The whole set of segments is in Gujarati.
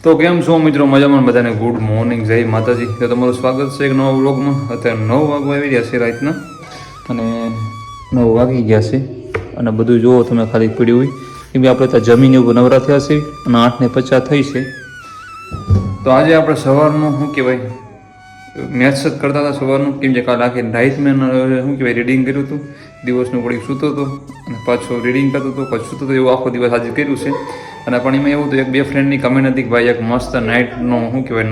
તો કેમ છો મિત્રો? મજામાં બધાને ગુડ મોર્નિંગ, જય માતાજી. તો તમારું સ્વાગત છે એક નવા વ્લોગમાં. અત્યારે 9 વાગવા આવી રહ્યા છે રાતના અને 9 વાગી ગયા છે અને બધું જુઓ તમે ખાલી પીડ્યું હોય કેમ કે આપણે ત્યાં જમીન એવું નવરા થયા છે અને 8:50 થઈ છે. તો આજે આપણે સવારનું શું કહેવાય મેથ્સ જ કરતા હતા સવારનું, કેમ કે કાલે આખી નાઇટ મેં શું કહેવાય રીડિંગ કર્યું હતું. દિવસનું ઘડીક સૂતો હતો અને પાછો રીડિંગ કરતો હતો, પાછું સૂતો હતો, એવું આખો દિવસ આજે કર્યું છે. અને પણ એમાં એવું હતું એક બે ફ્રેન્ડની કમેન્ટ હતી કે ભાઈ એક મસ્ત નાઇટનો શું કહેવાય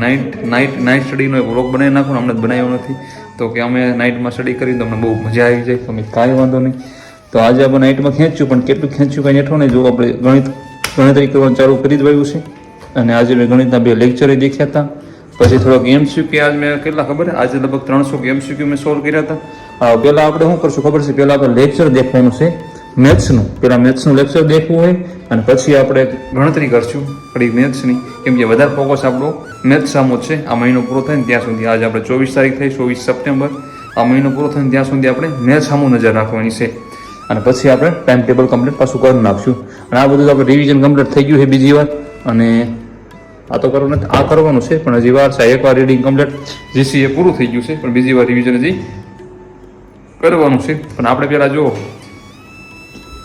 નાઇટ સ્ટડીનો એક વ્લોગ બનાવી નાખો. અમને બનાવ્યો નથી તો કે અમે નાઇટમાં સ્ટડી કરી તો અમને બહુ મજા આવી જાય. તો અમે કાંઈ વાંધો નહીં. તો આજે આપણે નાઇટમાં ખેંચ્યું, પણ કેટલું ખેંચ્યું કાંઈ નેઠો નહીં. જો આપણે ગણતરી કરવાનું ચાલુ કરી જ વાયું છે. અને આજે મેં ગણિતના 2 લેક્ચરે દેખ્યા હતા. પછી થોડોક MCQ આજ મેં કેટલા ખબર આજે લગભગ 300 MCQ મેં સોલ્વ કર્યા હતા. પહેલાં આપણે શું કરશું ખબર છે, પહેલાં આપણે લેક્ચર દેખવાનું છે મેથ્સનું. પહેલાં મેથ્સનું લેક્ચર દેખવું હોય અને પછી આપણે ગણતરી કરશું થોડી મેથ્સની, કેમ કે વધારે ફોકસ આપણો મેથ્સ સામો છે. આ મહિનો પૂરો થાય ને ત્યાં સુધી, આજે આપણે 24 તારીખ થઈ, 24 સપ્ટેમ્બર. આ મહિનો પૂરો થાય ને ત્યાં સુધી આપણે મેથ્સ સામું નજર રાખવાની છે અને પછી આપણે ટાઈમ ટેબલ કમ્પ્લીટ પાછું કરી નાખશું. અને આ બધું આપણે રિવિઝન કમ્પ્લીટ થઈ ગયું છે બીજી વાર. અને આ તો કરવાનું નથી, આ કરવાનું છે પણ હજી વાર છે. એકવાર રીડિંગ કમ્પ્લીટ GCA પૂરું થઈ ગયું છે પણ બીજી વાર રિવિઝન હજી કરવાનું છે. પણ આપણે પહેલાં જો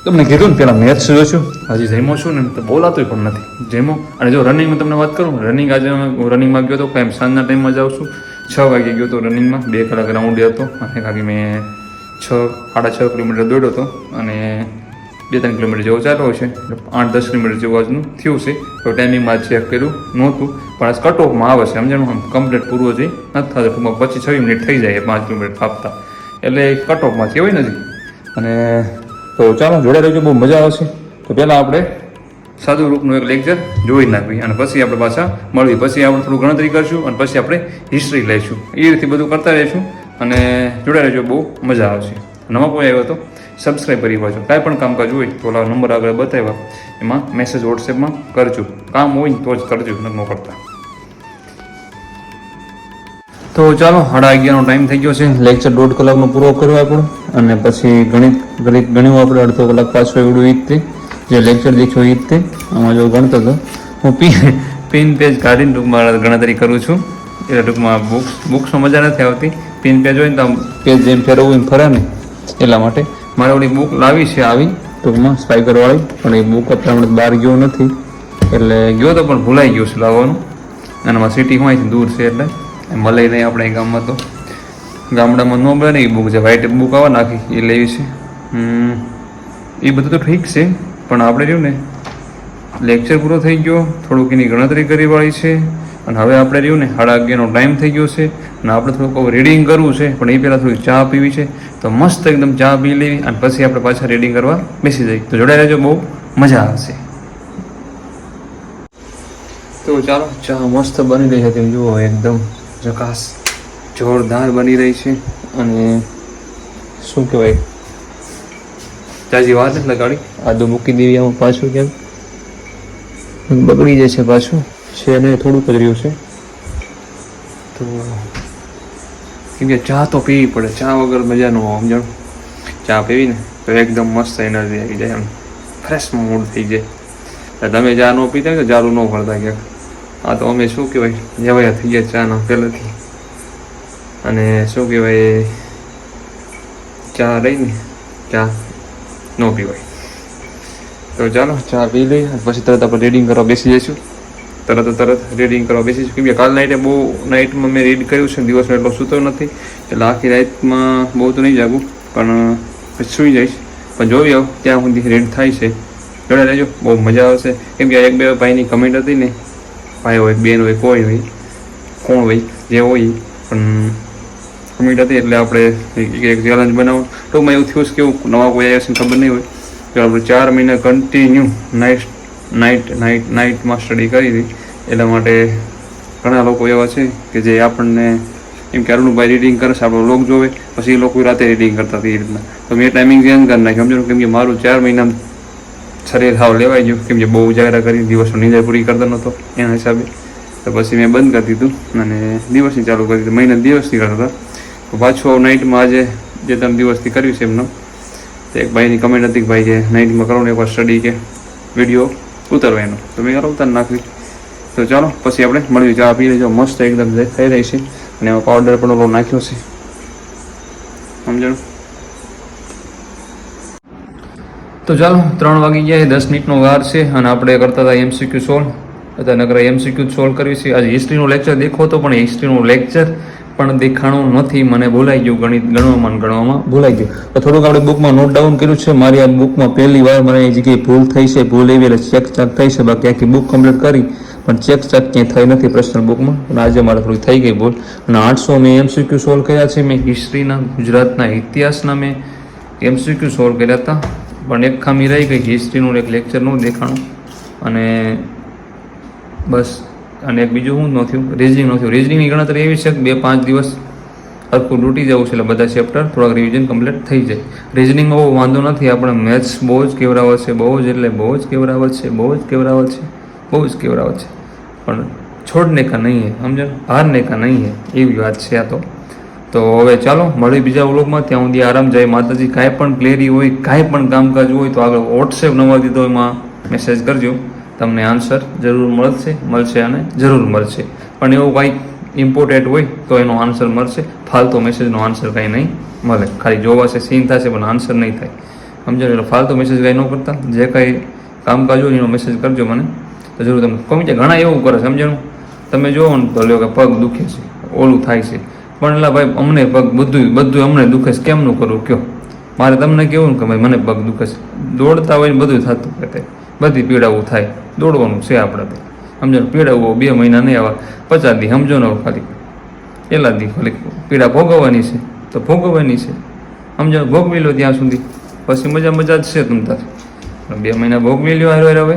તમને કીધું ને પહેલાં મેથ્સ જોઈશું. હજી જમ્યો છું ને તો બોલાતું પણ નથી જમ્યો. અને જો રનિંગમાં તમને વાત કરું, રનિંગ આજે હું રનિંગમાં ગયો હતો, કાંઈ સાંજના ટાઈમમાં જાઉં છું. 6 વાગે ગયો હતો રનિંગમાં, 2 કલાક રાઉન્ડ હતો અને કાંઈ મેં 6-6.5 કિલોમીટર દોડ્યો હતો અને 2-3 કિલોમીટર જેવો ચાલ્યો છે. 8-10 કિલોમીટર જેવું આજનું થયું છે. તો ટાઈમિંગમાં ચેક કર્યું નહોતું પણ આજ કટ ઓફમાં આવે છે, સમજાણું? કમ્પ્લીટ પૂરું હજી નથી થતું. ટૂંકમાં 25-26 મિનિટ થઈ જાય 5 કિલોમીટર કાપતા, એટલે કટ ઓફમાં કહેવાય ને હજી. અને તો ચાલો જોડે રહેજો, બહુ મજા આવશે. તો પહેલાં આપણે સાદું રૂપનું એક લેક્ચર જોઈ નાખવી અને પછી આપણે પાછા મળવી. પછી આપણે થોડું ગણતરી કરશું અને પછી આપણે હિસ્ટ્રી લઈશું. એ રીતે બધું કરતા રહીશું અને જોડે રહેજો, બહુ મજા આવશે. નવા કોઈ આવ્યો તો સબસ્ક્રાઈબ કરી પાછો. કાંઈ પણ કામકાજ હોય તો ઓલા નંબર આગળ બતાવ્યા એમાં મેસેજ વોટ્સએપમાં કરજો. કામ હોય ને તો જ કરજો, ન કરતા. તો ચાલો 11:30નો ટાઈમ થઈ ગયો છે. લેક્ચર 1.5 કલાકનો પૂરો કર્યો આપણો અને પછી ગણ્યું આપણે અડધો કલાક પાછો એવડું ઈ જ જે લેક્ચર દેખ્યો ઈ જ આમાં જો ગણતો હતો હું પિન પેજ કાઢીને ટૂંકમાં ગણતરી કરું છું. એટલે ટૂંકમાં બુક્સમાં મજા નથી આવતી. પિન પેજ હોય ને તો પેજ જેમ ફેરવવું એમ ફરે ને, એટલા માટે મારે ઓલી બુક લાવી છે આવી ટૂંકમાં સ્પાઈકરવાળી, પણ એ બુક અત્યારે બહાર ગયો નથી. એટલે ગયો તો પણ ભૂલાઈ ગયો છે લાવવાનું. અને આમાં સિટી હોય દૂર છે એટલે મળે નહીં આપણે ગામમાં. તો ગામડામાં ન મળે ને એ બુક, જે વ્હાઈટ બુક આવે નાખી એ લેવી છે. એ બધું તો ઠીક છે પણ આપણે રહ્યું ને લેક્ચર પૂરો થઈ ગયો, થોડુંક એની ગણતરી કરવાળી છે અને હવે આપણે રહ્યું ને 11:30નો ટાઈમ થઈ ગયો છે અને આપણે થોડુંક રીડિંગ કરવું છે. પણ એ પહેલાં થોડીક ચા પીવી છે, તો મસ્ત એકદમ ચા પી લેવી અને પછી આપણે પાછા રીડિંગ કરવા બેસી જઈએ. તો જોડાઈ રહેજો, બહુ મજા આવશે. તો ચાલો, ચા મસ્ત બની રહી છે, તેમ જુઓ એકદમ ઝકાસ જોરદાર બની રહી છે. અને શું કહેવાય, ચાજી વાત એટલે ગાડી આદુ મૂકી દેવી આમાં, પાછું કેમ બગડી જાય છે પાછું છે ને થોડુંક જ રહ્યું છે. તો કેમ કે ચા તો પીવી પડે, ચા વગર મજા ન આવે, સમજાણું? ચા પીવી ને તો એકદમ મસ્ત એનર્જી આવી જાય, એમ ફ્રેશ મૂડ થઈ જાય. તમે ચા ન પીતા તો ચાલુ ન કરતા ક્યાંક. આ તો અમે શું કહેવાય જવાયા થઈ ગયા ચાના પહેલેથી. અને શું કહેવાય ચા રહીને ચા ન પીવાય. તો ચાલો ચા પી લઈએ પછી તરત આપણે રીડિંગ કરવા બેસી જઈશું. તરત રીડિંગ કરવા બેસીશું. કેમ કે કાલ નાઇટમાં મેં રીડ કર્યું છે, દિવસમાં એટલો સૂતો નથી એટલે આખી રાતમાં બહુ તો નહીં જાગું પણ પછી સૂઈ જઈશ. પણ જોઈ આવ ત્યાં સુધી રીડ થાય છે. જોડે રહેજો, બહુ મજા આવશે. કેમ કે 1-2 ભાઈની કમેન્ટ હતી ને, ભાઈ હોય બેન હોય કોઈ હોય કોણ હોય જે હોય પણ કમેન્ટ હતી એટલે આપણે એક ચેલેન્જ બનાવો. ટૂંકમાં એવું થયું છે કે એવું નવા કોઈ આવ્યા છે ખબર નહીં હોય કે આપણે 4 મહિના કન્ટિન્યુ નાઇટમાં સ્ટડી કરી હતી. એટલા માટે ઘણા લોકો એવા છે કે જે આપણને એમ કે અરુણભાઈ રીડિંગ કરે છે, આપણો વ્લોગ જોવે, પછી એ લોકો રાતે રીડિંગ કરતા હતી એ રીતના. તો મેં ટાઈમિંગ ચેન્જ કરી નાખ્યું, સમજો? કેમ કે મારું 4 મહિના શરીર હાવ લેવાઈ ગયું, કેમ કે બહુ ઉજાગરા કરી, દિવસનો નિંદર પૂરી કરતો નહોતો એના હિસાબે. તો પછી મેં બંધ કરી દીધું અને દિવસની ચાલુ કરી દીધું. મહિના દિવસથી કરતા હતા. તો પાછું નાઇટમાં આજે જે 3 દિવસથી કર્યું છે એમનો. તો એક ભાઈની કમેન્ટ હતી કે ભાઈ કે નાઇટમાં કરો ને એકવાર સ્ટડી કે વિડીયો ઉતારવા એનો. તો મેં ઉતારી નાખવી. તો ચાલો પછી આપણે મળીએ. ચા પી લેજો, મસ્ત એકદમ થઈ રહી છે અને એમાં પાવડર પણ ઓલો નાખ્યો છે, સમજાણું. તો ચાલો 3 વાગી ગયા, 10 મિનિટનો વાર છે અને આપણે કરતા હતા MCQ સોલ્વ. અત્યારે નકર MCQ સોલ્વ કરવી છે. આજે હિસ્ટ્રીનો લેક્ચર દેખો તો પણ હિસ્ટ્રીનો લેક્ચર પણ દેખાણું નથી, મને ભૂલાઈ ગયું, ગણિત ગણવામાં ભૂલાઈ ગયું. તો થોડુંક આપણે બુકમાં નોટ ડાઉન કર્યું છે. મારી આ બુકમાં પહેલી વાર મને એ જગ્યાએ ભૂલ થઈ છે, ભૂલ એવી એટલે ચેક થઈ છે. બાકી આખી બુક કમ્પ્લીટ કરી પણ ચેક ક્યાંય થઈ નથી પર્સનલ બુકમાં, પણ આજે મારે થોડી થઈ ગઈ ભૂલ. અને 800 મેં MCQ સોલ્વ કર્યા છે. મેં હિસ્ટ્રીના, ગુજરાતના ઇતિહાસના મેં MCQ સોલ્વ કર્યા હતા, પણ એક ખામી રહી ગઈ, હિસ્ટ્રીનું એક લેક્ચરનું દેખાણું. અને બસ, અને એક બીજું શું ન થયું, રીઝનિંગ ન થયું. રીઝનિંગની ગણતરી એવી છે કે 2-5 દિવસ હરખું લૂંટી જવું છે એટલે બધા ચેપ્ટર થોડાક રિવિઝન કમ્પ્લીટ થઈ જાય. રીઝનિંગમાં બહુ વાંધો નથી, આપણે મેથ્સ બહુ જ કેવરાવત છે, બહુ જ એટલે બહુ જ કેવરાવત છે, બહુ જ કેવરાવત છે, બહુ જ કેવરાવત છે. પણ છોડને કા નહીં હે, સમજો, હારને કા નહીં હે, એવી વાત છે આ તો હવે ચાલો મળી બીજા વ્લોગમાં. ત્યાં સુધી આરામ. જય માતાજી. કાંઈ પણ ક્લેરી હોય, કાંઈ પણ કામકાજ હોય તો આગળ વોટ્સએપ નંબર દીધો, એમાં મેસેજ કરજો, તમને આન્સર જરૂર મળશે અને જરૂર મળશે. પણ એવું કાંઈક ઇમ્પોર્ટન્ટ હોય તો એનો આન્સર મળશે, ફાલતુ મેસેજનો આન્સર કાંઈ નહીં મળે. ખાલી જોવાશે, સીન થશે પણ આન્સર નહીં થાય, સમજો. એટલે ફાલતુ મેસેજ કાંઈ ન કરતા, જે કાંઈ કામકાજ હોય એનો મેસેજ કરજો મને, તો જરૂર તમને કોમી. ઘણા એવું કરે, સમજાણું. તમે જોવો ને તો લ્યો કે પગ દુખે છે, ઓલું થાય છે, પણ એટલે ભાઈ અમને પગ બધું અમને દુખે છે, કેમનું કરવું કયો? મારે તમને કેવું ને કે ભાઈ મને પગ દુખે છે, દોડતા હોય ને બધું થતું કે બધી પીડાવું થાય, દોડવાનું છે આપણે તો, સમજો. પીડાવું 2 મહિના નહીં, આવા 50 દી, સમજો ને. ખાલી પહેલા દી ખાલી પીડા ભોગવવાની છે તો ભોગવવાની છે, સમજો. ભોગવી લો ત્યાં સુધી, પછી મજા જ છે તમ તાર. 2 મહિના ભોગવી લ્યો હારો હવે.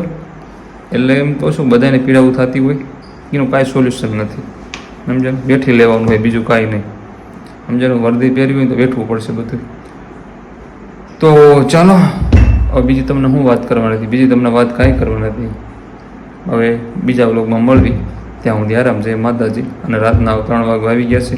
એટલે એમ કહું છું, બધાને પીડાવું થતી હોય એનું કાંઈ સોલ્યુશન નથી, સમજો. બેઠી લેવાનું હોય, બીજું કાંઈ નહીં, સમજો. વર્દી પહેરવી હોય તો બેઠવું પડશે બધું. તો ચાલો હવે બીજી તમને શું વાત કરવાની હતી, બીજી તમને વાત કાંઈ કરવાની નથી. હવે બીજા વ્લોગમાં મળવી, ત્યાં સુધી આરામ. જય માતાજી. અને રાતના 3 વાગે આવી ગયા છે.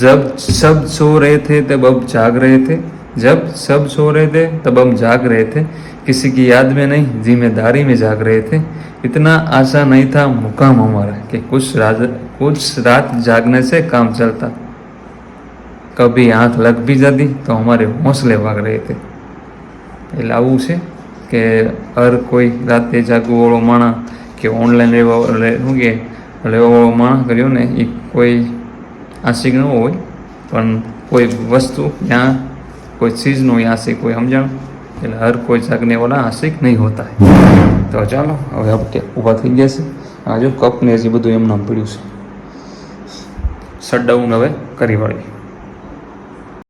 જબ સબ સો રહે થે તબ અબ જાગ રહે થે, जब सब सो रहे थे तब हम जाग रहे थे, किसी की याद में नहीं जिम्मेदारी में जाग रहे थे, इतना आशा नहीं था मुकाम हमारा कि कुछ रात जागने से काम चलता, कभी आँख लग भी जाती तो हमारे हौसले भाग रहे थे. એટલે આવું છે કે હર કોઈ રાતે જાગવાવાળો માણસ કે ઓનલાઈન શું કે લેવાવાળો માણસ કર્યો ને એ કોઈ આશિક ન હોય, પણ કોઈ વસ્તુ ત્યાં कोई चीज़ नो आशिक कोई समझण, એટલે हर कोई जागने वाला आशिक नहीं होता है. तो ચાલો હવે આપણે ઊભા થઈ ગયા છે. આ જો કપ ને હજી બધું એમ નામ પડ્યું છે. શટડાઉન હવે કરી વાળી.